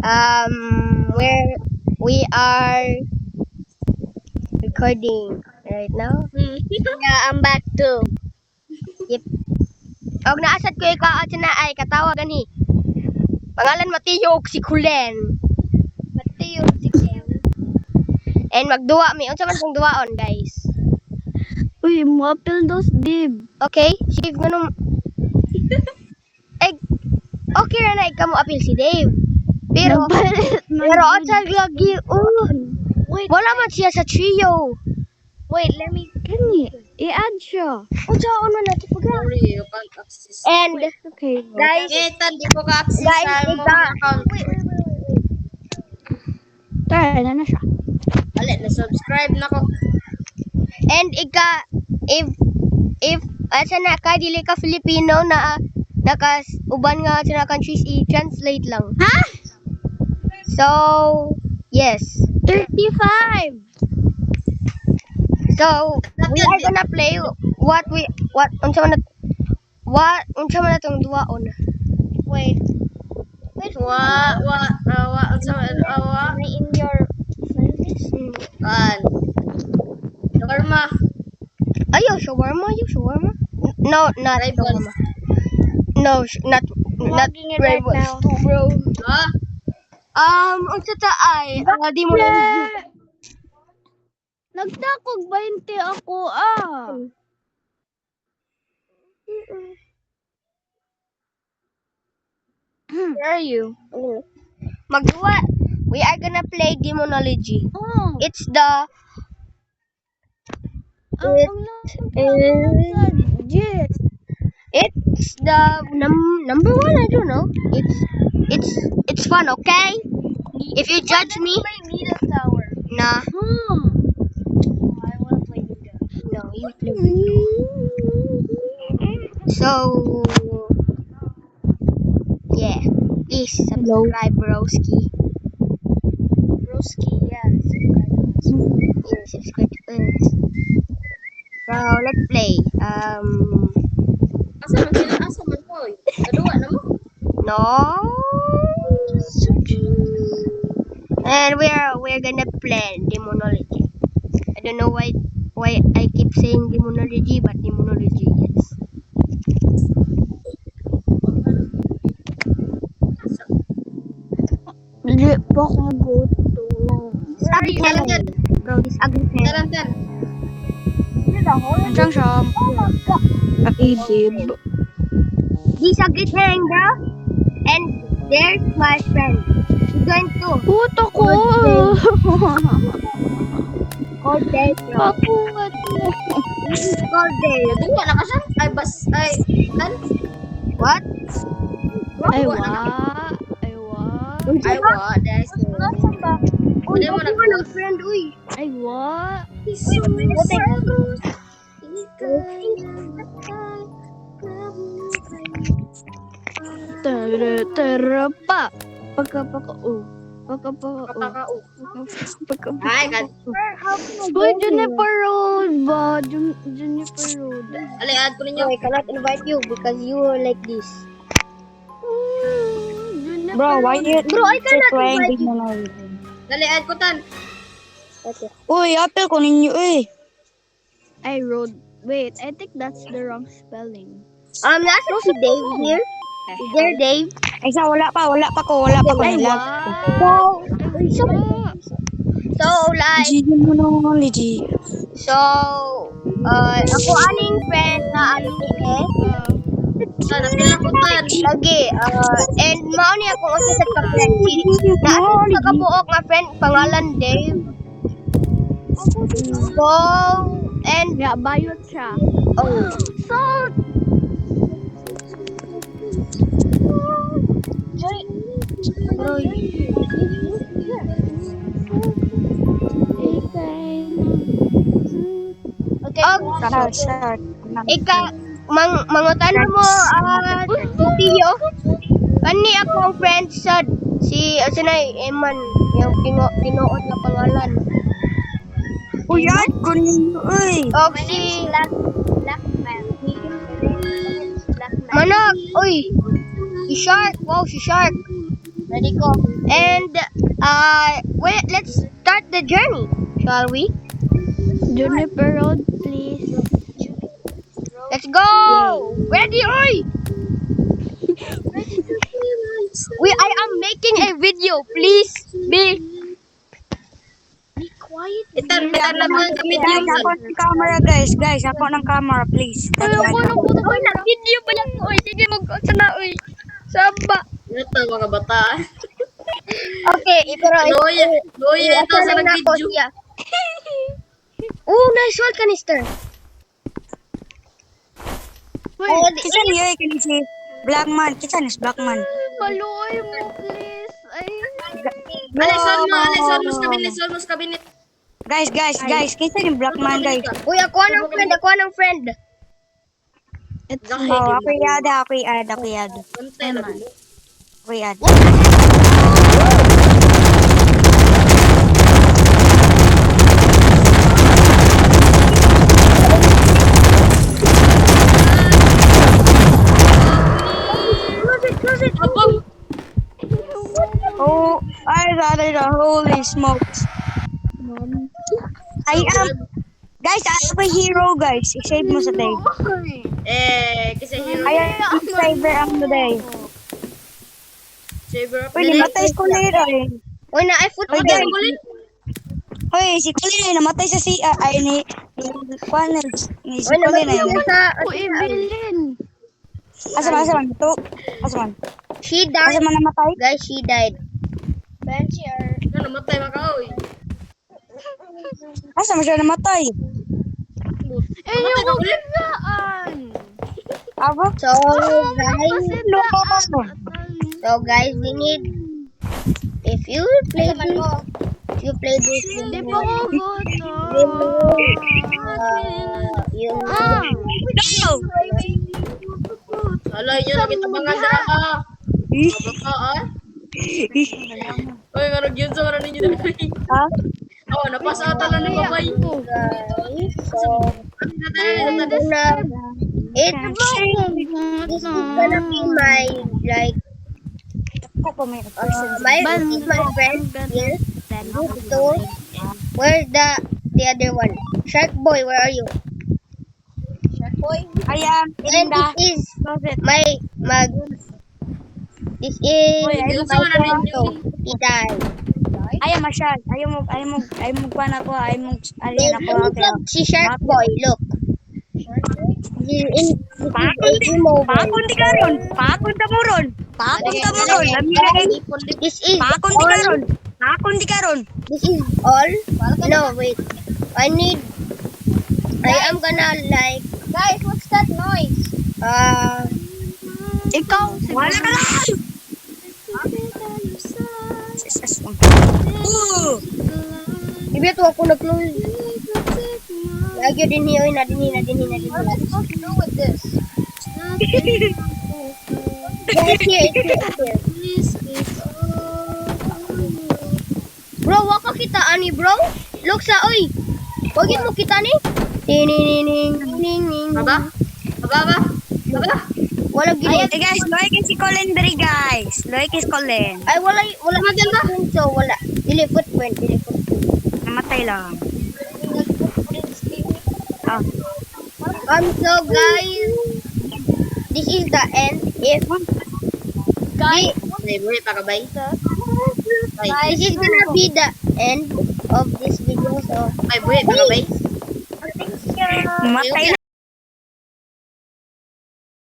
Where we are recording right now. Yeah, I'm back too. Yep. Og naasad ko ikaw at na ay katawagan ni. Pangalan Matiyog si Kulen. Matiyog si Ken. And magduwa mi. Unsa man kong duwaon, guys? Uy, mapil dos dib. Okay? Sige ganun. Eh, okay ra na ikaw mo apil si Dave. Pero atsag lagi. Wait, Wala man siya sa trio. wait, let me. Kani, i-add siya. Unsa man nato pag. Sorry, you can't access. And Okay, guys, Kita, di ko ka-access Guys, sa mong ika. account. tara na siya. Alin, na-subscribe na ko. and if asa na ka dili ka Filipino na naka uban nga sa countries i-translate lang. Ha? So, yes. 35. So, we are gonna play unsa man natong duwaon. Wait, Wa. in your service? Norma. Ayo, shawarma. No, not Rivals. shawarma. No, not Logging it right rivals now. too, bro. Ha? Unsa ta ay? Di mo na. Nagtakog 20 ako Where are you? Magduwa. We are gonna play Demonology. Oh, It's the Yes. it's the number one. I don't know. It's fun. Okay. If you judge me, Middle Tower. nah. I want to play Middle. No, you play. So yeah, please subscribe, broski. Broski, yeah. Yeah, subscribe to us. So let's play. Asa man sila? Asa man ko? Kaduwa na mo? No. And we're gonna play Demonology. I don't know why I keep saying Demonology, but Demonology, yes. Hindi pa ako gusto. Sorry, Talantan. bro, this ugly pen. Talantan. Andiyan siya. Idib. This ugly pen, bro. And there's my friend. He's going to Puto ko! call day, bro. Pakuwat mo. Call day. Kaduwa na ka siya? Ay, kan? What? Ay, wa. Ay, wa. Dahil Uy, Hindi mo okay nag- ng friend, uy. Ay, wa. Tara pa. Ay, kan. Uy, Juniper Road ba? Juniper Road. Ali, add ko ninyo. I cannot invite you because you are like this. Juniper Bro, why you Bro, I cannot playing invite you. Demonology? Dali, add ko tan. Okay. Uy, apel ko ninyo eh. I road. Wait, I think that's the wrong spelling. Nasa si Dave here. Is there Dave? Ay, wala pa ko Ay, nilag. wa. So, like, Demonology. so, ako aning friend na aning eh. Sana pila ko tan. Lagi, and mao ni akong usa sa ka-friend. Naa sa kabuok nga friend, pangalan Dave. So, and, Yeah, bayot siya. oh, Salt! bro, Okay. Start. mangutan mo, tiyo. Kani ako ang friend sa asanay, Eman, yung tinuod na pangalan. Uy, add ko ninyo eh. Og si Black man. Manok, uy, si Shark, wow, si Shark. Ready, go. And wait, let's start the journey, shall we? Juniper Road, please. Let's go. Ready, oi. I am making a video. Please be quiet. Itar naman kami Guys, ako ng camera, guys. Guys, ako ng camera, please. Ay, ako na po na video pa lang ko. Sige, mag-sa na, oi. Saba. Ito mga bata. Okay, pero Loy, ito sa lang ako nag-video. siya. Oh, nice one, canister. Kisa niyo, si Blackman. Kisa niyo, Blackman. Paluoy mo, please. Ay. Alex, almost cabinet. Guys. Kisa niyo, Blackman, guys. Uy, ako ng friend. It's Bakit? me. Oh, ako i-add. Pantay na. Ako i-add. Close it. Abang! Oh, I got it. Holy smokes. Guys, I have a hero, guys. I-save mo sa day. Kasi hero. I am saver ang today. Saber up Uy, na namatay si Kulira eh. Uy, na, I foot Uy, again. guys. Uy, si Kulira namatay sa si... ni Kulira. Si Uy, namatay Kulira. siya sa... Ako, Evelyn. Asaman. Ito. Asaman. She died. Asaman namatay? Guys, she died. namatay makaoy. Asaman siya namatay? Eh, yung ugilaan. Aba? So, guys, we need... If you play this Di game, pa ko goto. you No! Alay nyo na kita mga drama. Bata Uy, nga yun sa karan ninyo na. Ha? Oh, napasa ata lang ni babay. guys, so... This is gonna be my, like, Ako may person. this is my friend here. So, where's the other one? Shark Boy, where are you? I am in And the this is closet. my this is Boy, ayun my sa wala friend. ninyo. He died. Ayaw masyad. Ayaw mo pa na ko. Ayaw mo Si Shark Boy, look. Pakunti ka ron. Pakunta mo ron. This is Pakunti ka all. ron. Pakunti ka ron. This is all. No, wait. I am gonna like. Guys, what's that noise? Ikaw, Wala ka lang. Ibi to ako nag-close. Lagi din hiyo na din. What's supposed to do with this? Guys, here. Bro, waka kita ani bro. Look sa oy. Wagi mo kita ni. Ning. Aba? Wala gini. Hey guys, like si Colin diri guys. Like is Colin. Ay wala so wala. Dili footprint. Namatay lang. Ah. So guys, this is the end. If guys, Ay, buhay pa ka bay? this is gonna be the end of this video. So Ay, buhay pa ka bay? Namatay